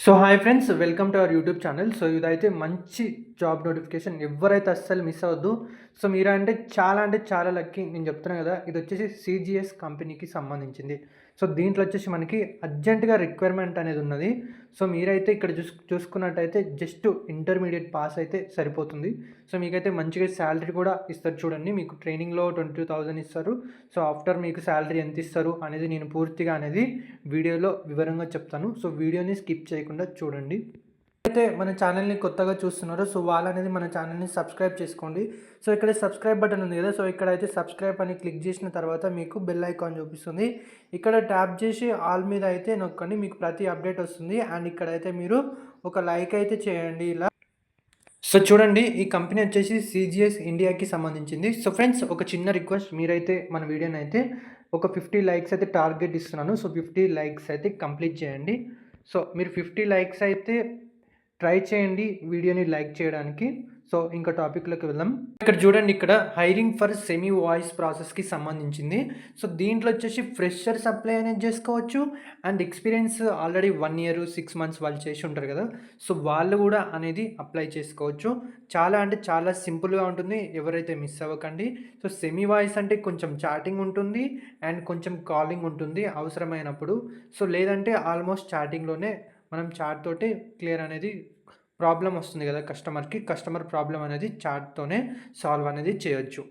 So hi friends, welcome to our YouTube channel. So ఇదైతే మంచి job notification, ఎవరైతే అస్సలు మిస్ అవ్వద్దు. సో అంటే చాలా లక్కీ. నేను చెప్తున్నాను కదా, ఇది వచ్చేసి సిజిఎస్ కంపెనీకి సంబంధించింది. సో దీంట్లో వచ్చేసి మనకి అర్జెంటుగా రిక్వైర్మెంట్ అనేది ఉన్నది. సో మీరైతే ఇక్కడ చూసుకున్నట్టయితే జస్ట్ ఇంటర్మీడియట్ పాస్ అయితే సరిపోతుంది. సో మీకైతే మంచిగా శాలరీ కూడా ఇస్తారు. చూడండి, మీకు ట్రైనింగ్లో 22,000 ఇస్తారు. సో ఆఫ్టర్ మీకు శాలరీ ఎంత ఇస్తారు అనేది నేను పూర్తిగా అనేది వీడియోలో వివరంగా చెప్తాను. సో వీడియోని స్కిప్ చేయకుండా చూడండి. అయితే మన ఛానల్ని కొత్తగా చూస్తున్నారో సో వాళ్ళనేది మన ఛానల్ని సబ్స్క్రైబ్ చేసుకోండి. సో ఇక్కడ సబ్స్క్రైబ్ బటన్ ఉంది కదా, సో ఇక్కడైతే సబ్స్క్రైబ్ అని క్లిక్ చేసిన తర్వాత మీకు బెల్ ఐకాన్ చూపిస్తుంది. ఇక్కడ ట్యాప్ చేసి ఆల్ మీద అయితే నొక్కండి, మీకు ప్రతి అప్డేట్ వస్తుంది. అండ్ ఇక్కడైతే మీరు ఒక లైక్ అయితే చేయండి ఇలా. సో చూడండి, ఈ కంపెనీ వచ్చేసి సిజిఎస్ ఇండియాకి సంబంధించింది. సో ఫ్రెండ్స్, ఒక చిన్న రిక్వెస్ట్, మీరైతే మన వీడియోని అయితే ఒక 50 లైక్స్ అయితే టార్గెట్ ఇస్తున్నాను. సో 50 లైక్స్ అయితే కంప్లీట్ చేయండి. సో మీరు 50 లైక్స్ అయితే ట్రై చేయండి వీడియోని లైక్ చేయడానికి. సో ఇంకా టాపిక్లోకి వెళ్దాం. ఇక్కడ చూడండి, ఇక్కడ హైరింగ్ ఫర్ సెమీ వాయిస్ ప్రాసెస్కి సంబంధించింది. సో దీంట్లో వచ్చేసి ఫ్రెషర్స్ అప్లై అనేది చేసుకోవచ్చు. And experience already 1 year 6 months వాళ్ళు చేసి ఉంటారు కదా, సో వాళ్ళు కూడా అనేది అప్లై చేసుకోవచ్చు. చాలా సింపుల్గా ఉంటుంది, ఎవరైతే మిస్ అవ్వకండి. సో సెమీ వాయిస్ అంటే కొంచెం చాటింగ్ ఉంటుంది అండ్ కొంచెం కాలింగ్ ఉంటుంది అవసరమైనప్పుడు. సో లేదంటే ఆల్మోస్ట్ చాటింగ్లోనే మనం చాట్ తోటి క్లియర్ అనేది ప్రాబ్లం వస్తుంది కదా కస్టమర్ ప్రాబ్లం అనేది చాట్తోనే సాల్వ్ అనేది చేయొచ్చు.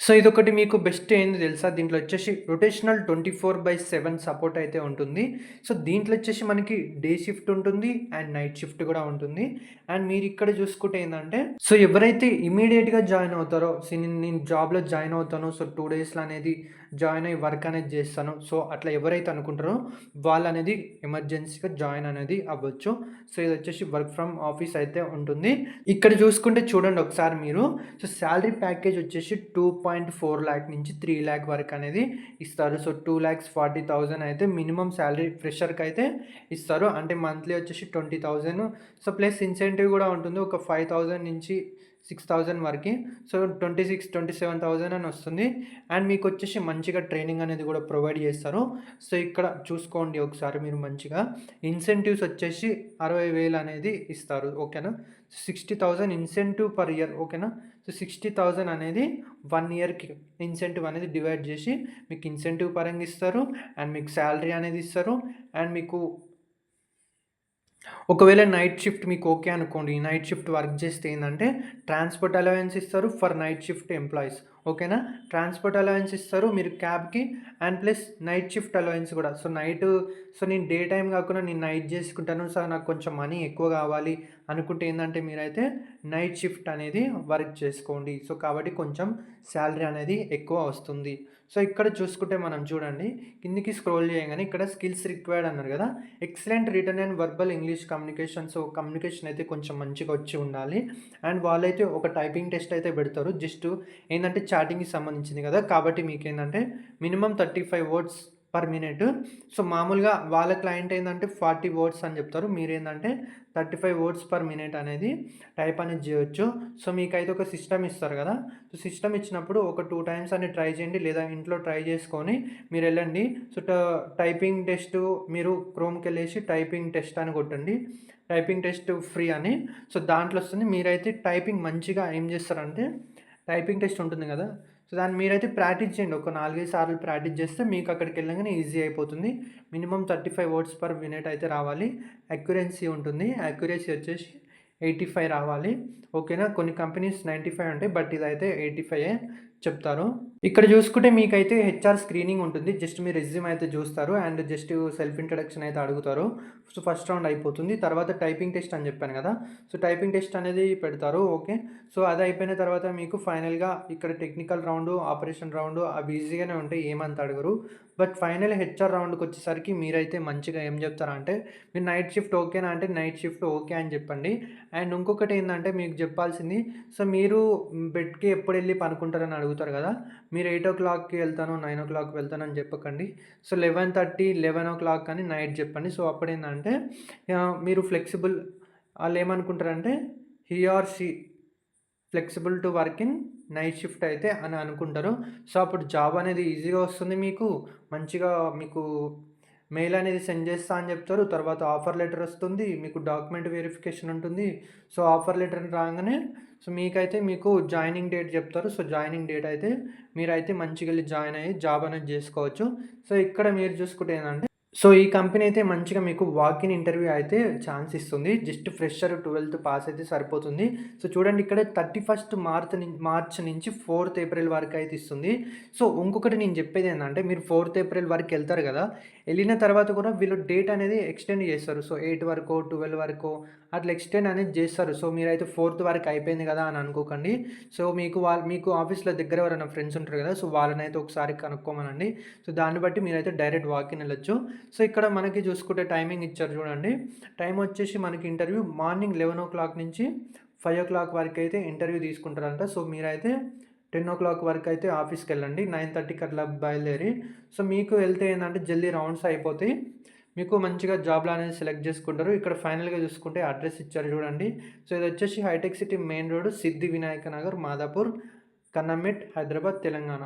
సో ఇదొకటి మీకు బెస్ట్ ఏంది తెలుసా, దీంట్లో వచ్చేసి రొటేషనల్ 24/7 సపోర్ట్ అయితే ఉంటుంది. సో దీంట్లో వచ్చేసి మనకి డే షిఫ్ట్ ఉంటుంది అండ్ నైట్ షిఫ్ట్ కూడా ఉంటుంది. అండ్ మీరు ఇక్కడ చూసుకుంటే ఏంటంటే, సో ఎవరైతే ఇమీడియట్గా జాయిన్ అవుతారో, సో నేను జాబ్లో జాయిన్ అవుతాను, సో 2 డేస్లో అనేది జాయిన్ అయ్యి వర్క్ అనేది చేస్తాను, సో అట్లా ఎవరైతే అనుకుంటారో వాళ్ళు అనేది ఎమర్జెన్సీగా జాయిన్ అనేది అవ్వచ్చు. సో ఇది వచ్చేసి వర్క్ ఫ్రమ్ ఆఫీస్ అయితే ఉంటుంది. ఇక్కడ చూసుకుంటే చూడండి ఒకసారి మీరు, సో శాలరీ ప్యాకేజ్ వచ్చేసి 2.4 lakh నుంచి 3 lakh వరకు అనేది ఇస్తారు. సో 2,40,000 అయితే మినిమం శాలరీ ఫ్రెషర్కి అయితే ఇస్తారు. అంటే మంత్లీ వచ్చేసి 20,000. సో ప్లస్ ఇన్సెంటివ్ కూడా ఉంటుంది, ఒక 5,000 నుంచి 6,000 వరకు. సో 26,000-27,000 అని వస్తుంది. అండ్ మీకు వచ్చేసి మంచిగా ట్రైనింగ్ అనేది కూడా ప్రొవైడ్ చేస్తారు. సో ఇక్కడ చూసుకోండి ఒకసారి మీరు మంచిగా, ఇన్సెంటివ్స్ వచ్చేసి 60,000 అనేది ఇస్తారు. ఓకేనా, 60,000 ఇన్సెంటివ్ పర్ ఇయర్. ఓకేనా, సో 60,000 అనేది 1 ఇయర్కి ఇన్సెంటివ్ అనేది డివైడ్ చేసి మీకు ఇన్సెంటివ్ పరంగా ఇస్తారు. అండ్ మీకు శాలరీ అనేది ఇస్తారు. అండ్ మీకు ఒకవేళ నైట్ షిఫ్ట్ మీకు ఓకే అనుకోండి, నైట్ షిఫ్ట్ వర్క్ చేస్తే ఏంటంటే ట్రాన్స్పోర్ట్ అలవెన్స్ ఇస్తారు ఫర్ నైట్ షిఫ్ట్ ఎంప్లాయీస్. ఓకేనా, ట్రాన్స్పోర్ట్ అలవెన్స్ ఇస్తారు మీరు క్యాబ్కి, and plus night shift allowance కూడా. సో నేను డే టైం కాకుండా నేను నైట్ చేసుకుంటాను, సో నాకు కొంచెం మనీ ఎక్కువ కావాలి అనుకుంటే ఏంటంటే మీరైతే నైట్ షిఫ్ట్ అనేది వర్క్ చేసుకోండి. సో కాబట్టి కొంచెం శాలరీ అనేది ఎక్కువ వస్తుంది. సో ఇక్కడ చూసుకుంటే మనం చూడండి, కిందికి స్క్రోల్ చేయగానే ఇక్కడ స్కిల్స్ రిక్వైర్డ్ అన్నారు కదా, excellent return and verbal English communication. So communication అయితే కొంచెం మంచిగా వచ్చి ఉండాలి. అండ్ వాళ్ళైతే ఒక టైపింగ్ టెస్ట్ అయితే పెడతారు. జస్ట్ ఏంటంటే చాటింగ్కి సంబంధించింది కదా, కాబట్టి మీకు ఏంటంటే minimum 35 words per minute. So మామూలుగా వాళ్ళ క్లయింట్ ఏంటంటే 40 వర్డ్స్ అని చెప్తారు, మీరేంటంటే 35 వర్డ్స్ పర్ మినిట్ అనేది టైప్ అనేది చేయొచ్చు. సో మీకైతే ఒక సిస్టమ్ ఇస్తారు కదా, సో సిస్టమ్ ఇచ్చినప్పుడు ఒక 2 టైమ్స్ అని ట్రై చేయండి, లేదా ఇంట్లో ట్రై చేసుకొని మీరు వెళ్ళండి. సో టైపింగ్ టెస్ట్ మీరు క్రోమ్కి వెళ్ళేసి టైపింగ్ టెస్ట్ అని కొట్టండి, టైపింగ్ టెస్ట్ ఫ్రీ అని. సో దాంట్లో వస్తుంది. మీరైతే టైపింగ్ మంచిగా ఏం చేస్తారంటే, టైపింగ్ టెస్ట్ ఉంటుంది కదా, సో దాన్ని మీరైతే ప్రాక్టీస్ చేయండి. ఒక 4-5 సార్లు ప్రాక్టీస్ చేస్తే మీకు అక్కడికి వెళ్ళగానే ఈజీ అయిపోతుంది. మినిమం 35 వర్డ్స్ పర్ మినిట్ అయితే రావాలి. అక్యురెన్సీ ఉంటుంది, అక్యురసీ వచ్చేసి 85 రావాలి. ఓకేనా, కొన్ని కంపెనీస్ 95 ఉంటాయి, బట్ ఇదైతే 85 చెప్తారు. ఇక్కడ చూసుకుంటే మీకైతే హెచ్ఆర్ స్క్రీనింగ్ ఉంటుంది. జస్ట్ మీ రెజ్యూమ్ అయితే చూస్తారు అండ్ జస్ట్ సెల్ఫ్ ఇంట్రడక్షన్ అయితే అడుగుతారు. సో ఫస్ట్ రౌండ్ అయిపోతుంది. తర్వాత టైపింగ్ టెస్ట్ అని చెప్పాను కదా, సో టైపింగ్ టెస్ట్ అనేది పెడతారు. ఓకే, సో అది అయిపోయిన తర్వాత మీకు ఫైనల్గా ఇక్కడ టెక్నికల్ రౌండ్, ఆపరేషన్ రౌండ్ అవి ఈజీగానే ఉంటాయి, ఏమంత అడగరు. బట్ ఫైనల్ హెచ్ఆర్ రౌండ్కి వచ్చేసరికి మీరైతే మంచిగా ఏం చెప్తారంటే, మీరు నైట్ షిఫ్ట్ ఓకేనా అంటే నైట్ షిఫ్ట్ ఓకే అని చెప్పండి. అండ్ ఇంకొకటి ఏంటంటే మీకు చెప్పాల్సింది, సో మీరు బెడ్కి ఎప్పుడు వెళ్ళి పనుకుంటారని అడుగుతారు కదా, మీరు 8 o'clockకి వెళ్తాను, 9 o'clock వెళ్తాను అని చెప్పకండి. సో 11:30, 11 o'clock అని నైట్ చెప్పండి. సో అప్పుడు ఏంటంటే మీరు ఫ్లెక్సిబుల్, వాళ్ళు ఏమనుకుంటారంటే he or she flexible to work in night shift అయితే అని అనుకుంటారు. సో అప్పుడు జాబ్ అనేది ఈజీగా వస్తుంది, మీకు మంచిగా మీకు మెయిల్ అనేది సెండ్ చేస్తా అని చెప్తారు. తర్వాత ఆఫర్ లెటర్ వస్తుంది. మీకు డాక్యుమెంట్ వెరిఫికేషన్ ఉంటుంది. సో, ఆఫర్ లెటర్ రాగానే మీకు జాయినింగ్ డేట్ చెప్తారు. సో, జాయినింగ్ డేట్ అయితే మీరైతే మంచిగెళ్ళి జాయిన్ అయ్యి జాబ్ అనేది చేసుకోవచ్చు. సో, ఇక్కడ మీరు చూసుకుంటే ఏందంటే ఈ కంపెనీ అయితే మంచిగా మీకు వాక్ ఇన్ ఇంటర్వ్యూ అయితే ఛాన్స్ ఇస్తుంది. జస్ట్ ఫ్రెషర్ 12థ్ పాస్ అయితే సరిపోతుంది. సో, చూడండి ఇక్కడ 31 మార్చ్ నుంచి 4th ఏప్రిల్ వరకు అయితే ఇస్తుంది. సో, ఇంకొకటి నేను చెప్పేది ఏందంటే మీరు 4th ఏప్రిల్ వరకు వెళ్తారు కదా! వెళ్ళిన తర్వాత కూడా వీళ్ళు డేట్ అనేది ఎక్స్టెండ్ చేస్తారు. సో, 8 వరకో, 12 వరకో అట్లా ఎక్స్టెండ్ అనేది చేస్తారు. సో, మీరైతే 4th వరకు అయిపోయింది కదా అని అనుకోకండి. సో, మీకు ఆఫీస్‌లో దగ్గర ఎవరైనా ఫ్రెండ్స్ ఉంటారు కదా! సో, వాళ్ళనైతే ఒకసారి కనుక్కోమనండి. సో, దాన్ని బట్టి మీరైతే డైరెక్ట్ వాకిన్ వెళ్ళొచ్చు. సో, ఇక్కడ మనకి చూసుకుంటే టైమింగ్ ఇచ్చారు చూడండి. టైం వచ్చేసి మనకి ఇంటర్వ్యూ మార్నింగ్ 11:00 నుంచి 5:00 వరకు అయితే ఇంటర్వ్యూ తీసుకుంటారంట. సో, మీరైతే 10:00 వరకు అయితే ఆఫీస్‌కెళ్ళండి. 9:30కి అట్లా బయలుదేరి సో, మీకు వెళ్తే ఏందంటే జల్దీ రౌండ్స్ అయిపోతాయి. మీకు మంచిగా జాబ్‌లో అనేది సెలెక్ట్ చేసుకుంటారు. ఇక్కడ ఫైనల్‌గా చూసుకుంటే అడ్రెస్ ఇచ్చారు చూడండి. సో, ఇదొచ్చేసి Hitec City main road Siddhi Vinayaka Nagar, Madhapur, Kannamet, Hyderabad, Telangana.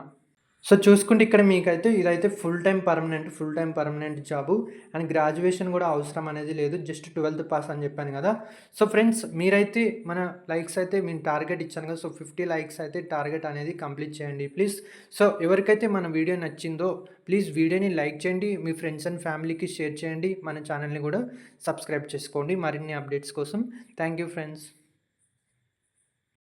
So, చూసుకుంటే ఇక్కడ మీకైతే ఇదైతే full time permanent job and graduation కూడా అవసరం అనేది లేదు. జస్ట్ 12th పాస్ అని చెప్పాను కదా! సో, ఫ్రెండ్స్ మీరైతే మన లైక్స్ అయితే నేను టార్గెట్ ఇచ్చాను కదా! సో, 50 లైక్స్ అయితే టార్గెట్ అనేది కంప్లీట్ చేయండి ప్లీజ్. సో, ఎవరికైతే మన వీడియో నచ్చిందో ప్లీజ్ వీడియోని లైక్ చేయండి. మీ ఫ్రెండ్స్ అండ్ ఫ్యామిలీకి షేర్ చేయండి. మన ఛానల్‌ని కూడా సబ్స్క్రైబ్ చేసుకోండి మరిన్ని అప్డేట్స్ కోసం. Thank you friends.